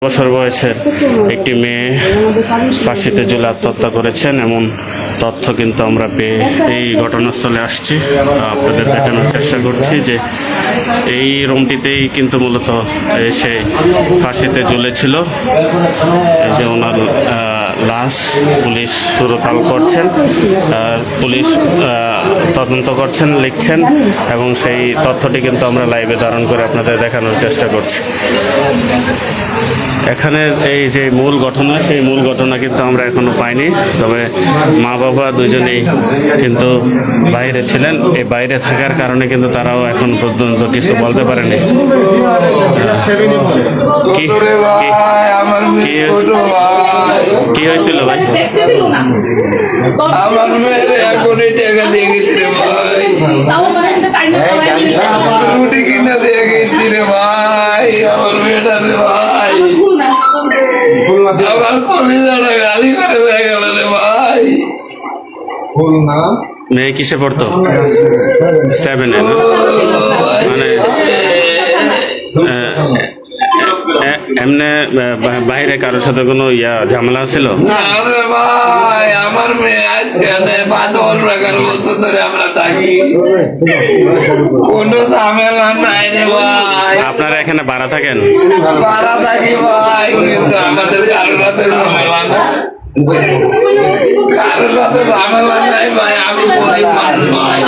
বছর বয়সের একটি মেয়ে ফাঁসিতে ঝুলে আত্মহত্যা করেছেন এমন তথ্য কিন্তু আমরা পেয়ে এই ঘটনাস্থলে আসছি। আপনাদের দেখানোর চেষ্টা করছি যে এই রুমটিতেই কিন্তু মূলত সে ফাঁসিতে ঝুলেছিল। এই যে ওনার লাশ পুলিশ সুরতাল করছেন, পুলিশ তদন্ত করছেন, লিখছেন এবং সেই তথ্যটি কিন্তু আমরা লাইভে ধারণ করে আপনাদের দেখানোর চেষ্টা করছি। এখানে এই যে মূল ঘটনা, সেই মূল ঘটনা কিন্তু আমরা এখনো পাইনি, তবে মা বাবা দুজনেই কিন্তু বাইরে ছিলেন। এই বাইরে থাকার কারণে কিন্তু তারাও এখন পর্যন্ত কিছু বলতে পারেনি। কি হয়েছিল ভাই? আমার মেয়ের এখনই টাকা দিয়ে গেছি রে ভাই, রুটি কিনা দিয়ে গেছি রে ভাই, আমার মেয়েটা রে ভাই, আমার কলিজাটা গালি করে হয়ে গেল রে ভাই। মেয়ে কিসে পড়তো? 7-এ না? মানে এমনি বাইরে কারোর সাথে কোনো ঝামেলা ছিল? আরে ভাই, আমার মেয়ে আজকে 10-11 বছর ধরে আমরা থাকি, কোনো ঝামেলা নাই রে ভাই। আপনারা এখানে ভাড়া থাকেন? ভাড়া থাকি ভাই, কিন্তু আমাদের কারোর সাথে ঝামেলা না, কারোর সাথে ঝামেলা নাই ভাই। আমি গরিব মানুষ ভাই,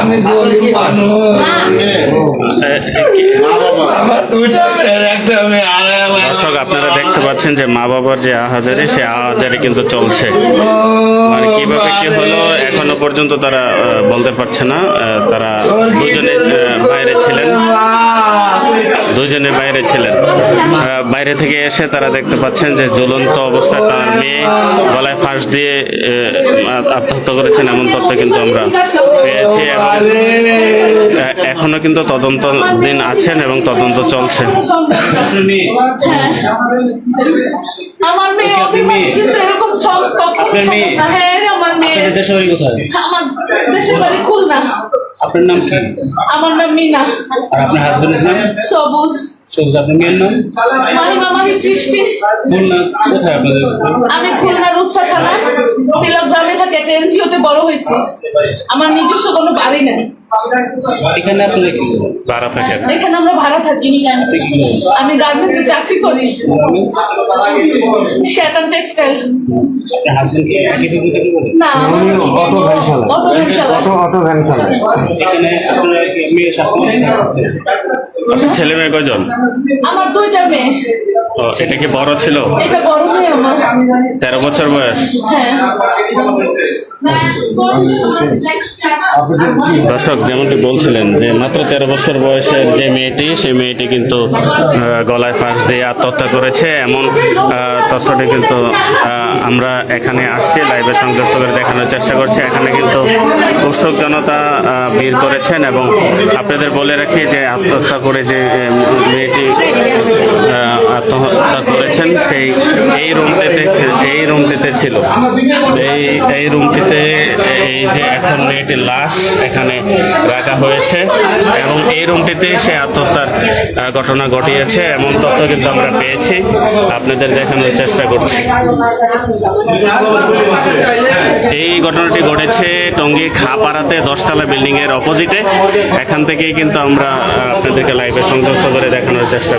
আমি গরিব মানুষ। আমার দুইটা মেয়ের একটা মেয়ে দর্শক, আপনারা দেখতে পাচ্ছেন যে মা বাবার যে আহাজারি, সে আহাজারি কিন্তু চলছে। মানে কিভাবে কি হলো এখনো পর্যন্ত তারা বলতে পারছে না। তারা দুজনে বাইরে ছিলেন, বাইরে থেকে এসে তারা দেখতে পাচ্ছেন যে ঝুলন্ত অবস্থায় তার মেয়ে গলায় ফাঁস দিয়ে আত্মহত্যা করেছেন এমন তথ্য কিন্তু আমরা পেয়েছি। এবং এখনো কিন্তু তদন্তাধীন আছেন এবং তদন্ত চলছে। আমার মেয়ে কিন্তু এরকম সব আমার মেয়ে দেশের বাড়ি কোথায়? আমার দেশের বাড়ি খুলনা। আপনার নাম কি? আমার নাম মিনা। আর আপনার হাজবেন্ডের নাম? সবুজ। সবুজ। আপনার মেয়ের নাম? মাহিমা মাহি সৃষ্টি। খুলনা কোথায় আপনাদের? আমি খুলনা রূপসা থানা তিলক গ্রামে থাকি, একটা এনজিওতে বড় হয়েছি। আমার নিজস্ব কোনো বাড়ি নেই। এখানে আপনারা কি ভাড়া থাকেন? এখানে আমরা ভাড়া থাকি। আমি গার্মেন্টসে চাকরি করি, শার্ট অ্যান্ড টেক্সটাইল। আপনার হাজবেন্ড কি একই থেকে চাকরি করে? না, অটো ভ্যান চালায়। এখানে আপনারা মেয়ে সাথে আপনার ছেলে মেয়ে কয়জন? আমার দুইটা মেয়ে। এটা কি বড় ছিল? এটা বড় মেয়ে আমার, 13 বছর বয়স। হ্যাঁ। দর্শক, যেমনটি বলছিলেন যে মাত্র 13 বছর বয়সের যে মেয়েটি, সেই মেয়েটি কিন্তু গলায় ফাঁস দিয়ে আত্মহত্যা করেছে এমন তথ্যটি কিন্তু আমরা এখানে আসছি, লাইভে সংযুক্ত করে দেখানোর চেষ্টা করছি। এখানে কিন্তু উৎসুক জনতা ভিড় করেছেন এবং আপনাদের বলে রাখি যে আত্মহত্যা করে যে মেয়েটি আত্মহত্যা করেছেন সেই এই রুমটিতে ছিল। এই রুমটিতে এই যে এখন মেয়েটির লাশ এখানে রাখা হয়েছে এবং এই রুমটিতে সে আত্মহত্যার ঘটনা ঘটিয়েছে এমন তথ্য কিন্তু আমরা পেয়েছি, আপনাদের দেখানোর চেষ্টা করছি। এই ঘটনাটি ঘটেছে টঙ্গী খাপাড়াতে 10তলা বিল্ডিং এর অপোজিটে। এখান থেকেই কিন্তু আমরা আপনাদেরকে লাইভে সংযুক্ত করে দেখানোর চেষ্টা